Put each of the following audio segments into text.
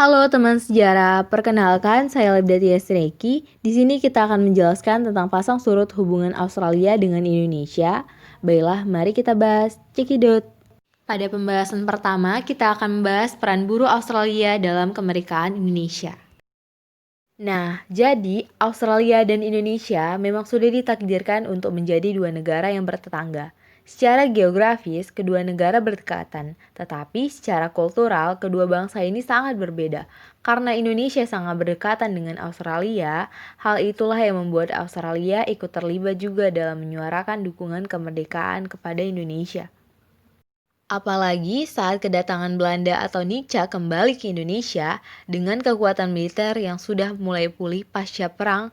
Halo teman sejarah, perkenalkan saya Lebda Tias Reki. Di sini kita akan menjelaskan tentang pasang surut hubungan Australia dengan Indonesia. Baiklah, mari kita bahas. Cekidot. Pada pembahasan pertama, kita akan membahas peran buruh Australia dalam kemerdekaan Indonesia. Nah, jadi Australia dan Indonesia memang sudah ditakdirkan untuk menjadi dua negara yang bertetangga. Secara geografis, kedua negara berdekatan, tetapi secara kultural, kedua bangsa ini sangat berbeda. Karena Indonesia sangat berdekatan dengan Australia, hal itulah yang membuat Australia ikut terlibat juga dalam menyuarakan dukungan kemerdekaan kepada Indonesia. Apalagi saat kedatangan Belanda atau Nica kembali ke Indonesia dengan kekuatan militer yang sudah mulai pulih pasca perang,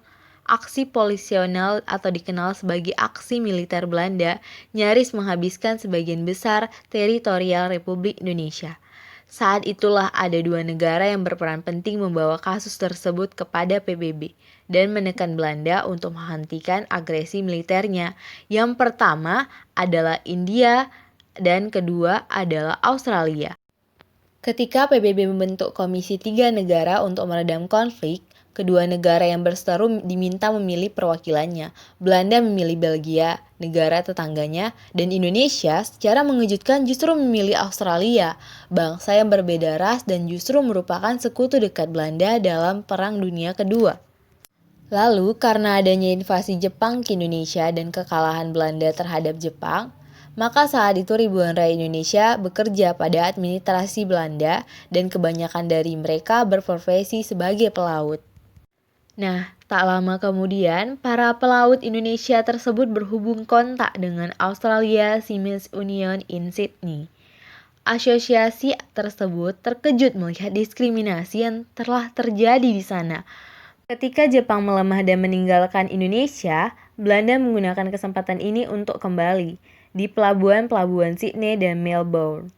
aksi polisional atau dikenal sebagai aksi militer Belanda nyaris menghabiskan sebagian besar teritorial Republik Indonesia. Saat itulah ada dua negara yang berperan penting membawa kasus tersebut kepada PBB dan menekan Belanda untuk menghentikan agresi militernya. Yang pertama adalah India dan kedua adalah Australia. Ketika PBB membentuk Komisi 3 Negara untuk meredam konflik, kedua negara yang berseteru diminta memilih perwakilannya. Belanda memilih Belgia, negara tetangganya, dan Indonesia secara mengejutkan justru memilih Australia, bangsa yang berbeda ras dan justru merupakan sekutu dekat Belanda dalam Perang Dunia Kedua. Lalu, karena adanya invasi Jepang ke Indonesia dan kekalahan Belanda terhadap Jepang, maka saat itu ribuan rakyat Indonesia bekerja pada administrasi Belanda dan kebanyakan dari mereka berprofesi sebagai pelaut. Nah, tak lama kemudian, para pelaut Indonesia tersebut berhubung kontak dengan Australia Seamen's Union in Sydney. Asosiasi tersebut terkejut melihat diskriminasi yang telah terjadi di sana. Ketika Jepang melemah dan meninggalkan Indonesia, Belanda menggunakan kesempatan ini untuk kembali di pelabuhan-pelabuhan Sydney dan Melbourne.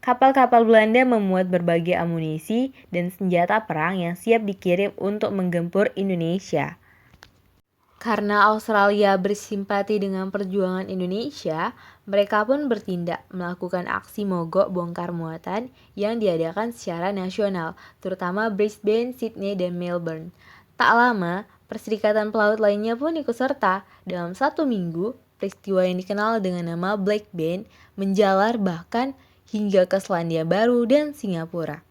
Kapal-kapal Belanda memuat berbagai amunisi dan senjata perang yang siap dikirim untuk menggempur Indonesia. Karena Australia bersimpati dengan perjuangan Indonesia, mereka pun bertindak melakukan aksi mogok bongkar muatan yang diadakan secara nasional, terutama Brisbane, Sydney, dan Melbourne. Tak lama, perserikatan pelaut lainnya pun ikut serta. Dalam 1 minggu, peristiwa yang dikenal dengan nama Black Band menjalar bahkan hingga ke Selandia Baru dan Singapura.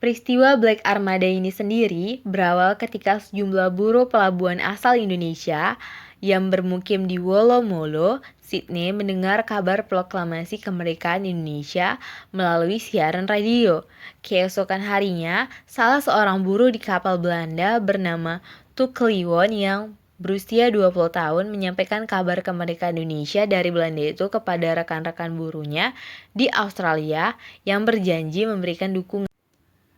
Peristiwa Black Armada ini sendiri berawal ketika sejumlah buruh pelabuhan asal Indonesia yang bermukim di Wolomolo, Sydney mendengar kabar proklamasi kemerdekaan Indonesia melalui siaran radio. Keesokan harinya, salah seorang buruh di kapal Belanda bernama Tuk Kliwon yang berusia 20 tahun menyampaikan kabar kemerdekaan Indonesia dari Belanda itu kepada rekan-rekan buruhnya di Australia yang berjanji memberikan dukungan.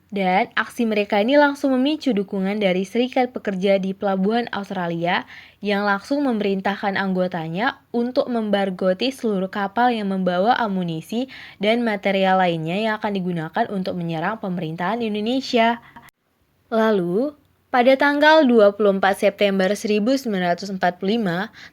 Dan aksi mereka ini langsung memicu dukungan dari Serikat Pekerja di Pelabuhan Australia yang langsung memerintahkan anggotanya untuk membargoti seluruh kapal yang membawa amunisi dan material lainnya yang akan digunakan untuk menyerang pemerintahan Indonesia. Lalu, pada tanggal 24 September 1945,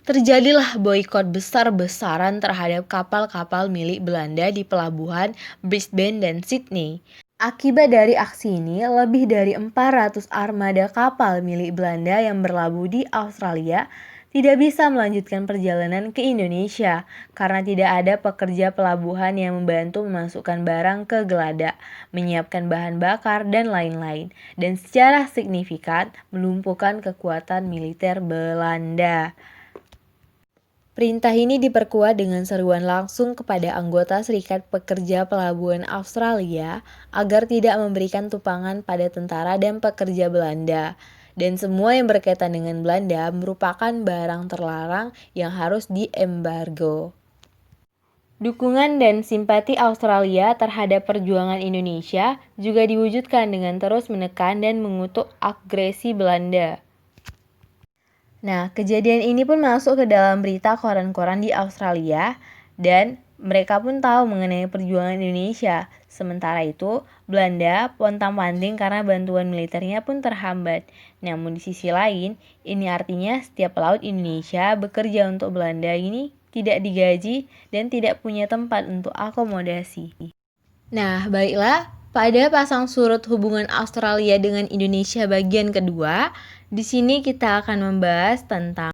terjadilah boikot besar-besaran terhadap kapal-kapal milik Belanda di pelabuhan Brisbane dan Sydney. Akibat dari aksi ini, lebih dari 400 armada kapal milik Belanda yang berlabuh di Australia tidak bisa melanjutkan perjalanan ke Indonesia karena tidak ada pekerja pelabuhan yang membantu memasukkan barang ke geladak, menyiapkan bahan bakar, dan lain-lain, dan secara signifikan melumpuhkan kekuatan militer Belanda. Perintah ini diperkuat dengan seruan langsung kepada anggota Serikat Pekerja Pelabuhan Australia agar tidak memberikan tumpangan pada tentara dan pekerja Belanda. Dan semua yang berkaitan dengan Belanda merupakan barang terlarang yang harus diembargo. Dukungan dan simpati Australia terhadap perjuangan Indonesia juga diwujudkan dengan terus menekan dan mengutuk agresi Belanda. Nah, kejadian ini pun masuk ke dalam berita koran-koran di Australia dan mereka pun tahu mengenai perjuangan Indonesia. Sementara itu, Belanda pontang-panting karena bantuan militernya pun terhambat. Namun di sisi lain, ini artinya setiap pelaut Indonesia bekerja untuk Belanda ini tidak digaji dan tidak punya tempat untuk akomodasi. Nah, baiklah. Pada pasang surut hubungan Australia dengan Indonesia bagian kedua, di sini kita akan membahas tentang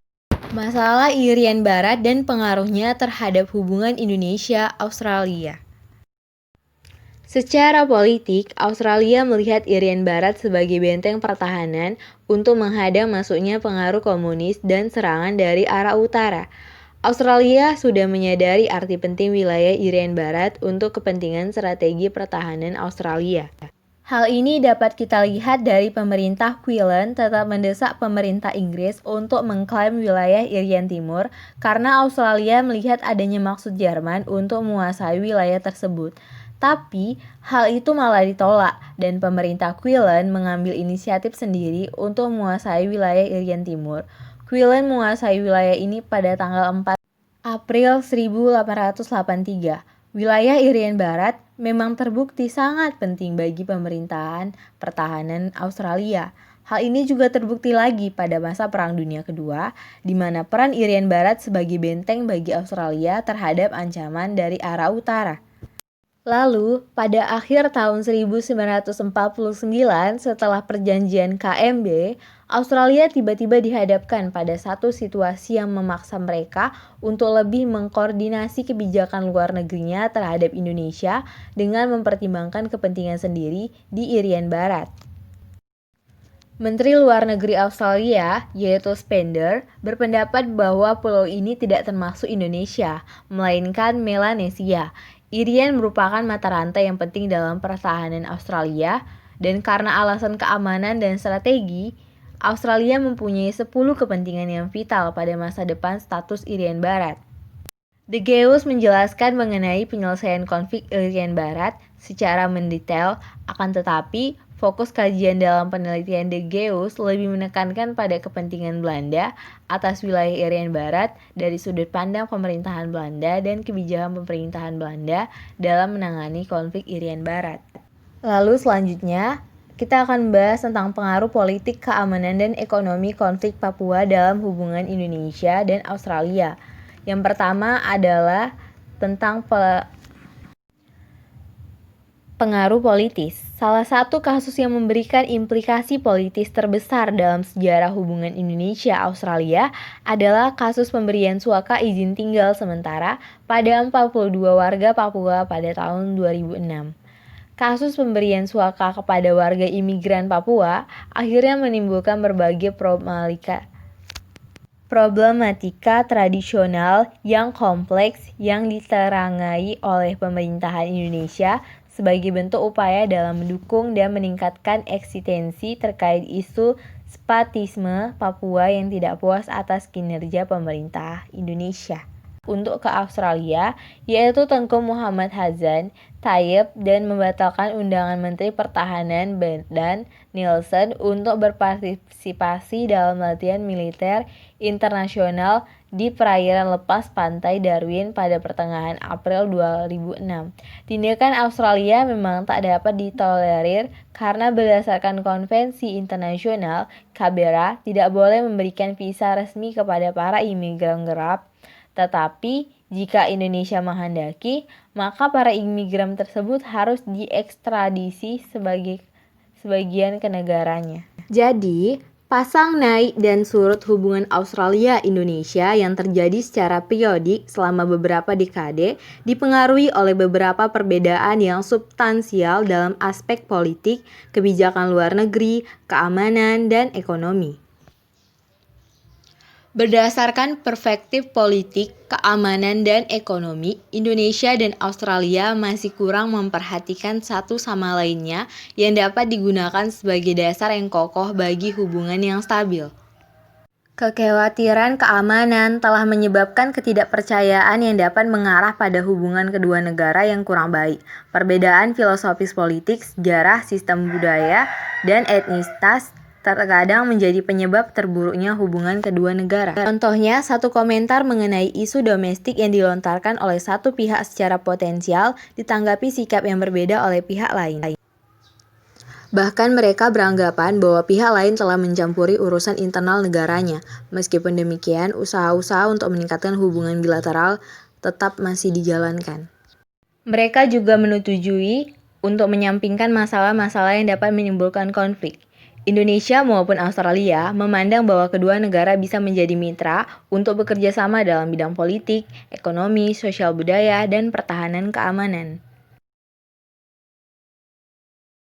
masalah Irian Barat dan pengaruhnya terhadap hubungan Indonesia-Australia. Secara politik, Australia melihat Irian Barat sebagai benteng pertahanan untuk menghadang masuknya pengaruh komunis dan serangan dari arah utara. Australia sudah menyadari arti penting wilayah Irian Barat untuk kepentingan strategi pertahanan Australia. Hal ini dapat kita lihat dari pemerintah Queensland tetap mendesak pemerintah Inggris untuk mengklaim wilayah Irian Timur karena Australia melihat adanya maksud Jerman untuk menguasai wilayah tersebut. Tapi, hal itu malah ditolak dan pemerintah Queensland mengambil inisiatif sendiri untuk menguasai wilayah Irian Timur. Queensland menguasai wilayah ini pada tanggal 4 April 1883. Wilayah Irian Barat memang terbukti sangat penting bagi pemerintahan pertahanan Australia. Hal ini juga terbukti lagi pada masa Perang Dunia Kedua, di mana peran Irian Barat sebagai benteng bagi Australia terhadap ancaman dari arah utara. Lalu, pada akhir tahun 1949 setelah perjanjian KMB, Australia tiba-tiba dihadapkan pada satu situasi yang memaksa mereka untuk lebih mengkoordinasi kebijakan luar negerinya terhadap Indonesia dengan mempertimbangkan kepentingan sendiri di Irian Barat. Menteri Luar Negeri Australia, yaitu Spender, berpendapat bahwa pulau ini tidak termasuk Indonesia, melainkan Melanesia. Irian merupakan mata rantai yang penting dalam pertahanan Australia, dan karena alasan keamanan dan strategi, Australia mempunyai 10 kepentingan yang vital pada masa depan status Irian Barat. De Geus menjelaskan mengenai penyelesaian konflik Irian Barat secara mendetail, akan tetapi fokus kajian dalam penelitian De Geus lebih menekankan pada kepentingan Belanda atas wilayah Irian Barat dari sudut pandang pemerintahan Belanda dan kebijakan pemerintahan Belanda dalam menangani konflik Irian Barat. Lalu selanjutnya, kita akan membahas tentang pengaruh politik, keamanan, dan ekonomi konflik Papua dalam hubungan Indonesia dan Australia. Yang pertama adalah tentang pengaruh politis. Salah satu kasus yang memberikan implikasi politis terbesar dalam sejarah hubungan Indonesia-Australia adalah kasus pemberian suaka izin tinggal sementara pada 42 warga Papua pada tahun 2006. Kasus pemberian suaka kepada warga imigran Papua akhirnya menimbulkan berbagai problematika tradisional yang kompleks yang diterangai oleh pemerintahan Indonesia sebagai bentuk upaya dalam mendukung dan meningkatkan eksistensi terkait isu separatisme Papua yang tidak puas atas kinerja pemerintah Indonesia. Untuk ke Australia, yaitu Tengku Muhammad Hasan Taib dan membatalkan undangan Menteri Pertahanan Dan Nelson untuk berpartisipasi dalam latihan militer internasional di perairan lepas pantai Darwin pada pertengahan April 2006. Tindakan Australia memang tak dapat ditolerir karena berdasarkan konvensi internasional, Canberra tidak boleh memberikan visa resmi kepada para imigran gelap. Tetapi, jika Indonesia menghendaki, maka para imigran tersebut harus diekstradisi sebagian ke negaranya. Jadi, pasang naik dan surut hubungan Australia-Indonesia yang terjadi secara periodik selama beberapa dekade dipengaruhi oleh beberapa perbedaan yang substansial dalam aspek politik, kebijakan luar negeri, keamanan, dan ekonomi. Berdasarkan perspektif politik, keamanan, dan ekonomi, Indonesia dan Australia masih kurang memperhatikan satu sama lainnya yang dapat digunakan sebagai dasar yang kokoh bagi hubungan yang stabil. Kekhawatiran keamanan telah menyebabkan ketidakpercayaan yang dapat mengarah pada hubungan kedua negara yang kurang baik. Perbedaan filosofis politik, sejarah, sistem budaya, dan etnisitas terkadang menjadi penyebab terburuknya hubungan kedua negara. Contohnya, satu komentar mengenai isu domestik yang dilontarkan oleh satu pihak secara potensial ditanggapi sikap yang berbeda oleh pihak lain. Bahkan mereka beranggapan bahwa pihak lain telah mencampuri urusan internal negaranya. Meskipun demikian, usaha-usaha untuk meningkatkan hubungan bilateral tetap masih dijalankan. Mereka juga menyetujui untuk menyampingkan masalah-masalah yang dapat menimbulkan konflik. Indonesia maupun Australia memandang bahwa kedua negara bisa menjadi mitra untuk bekerja sama dalam bidang politik, ekonomi, sosial budaya, dan pertahanan keamanan.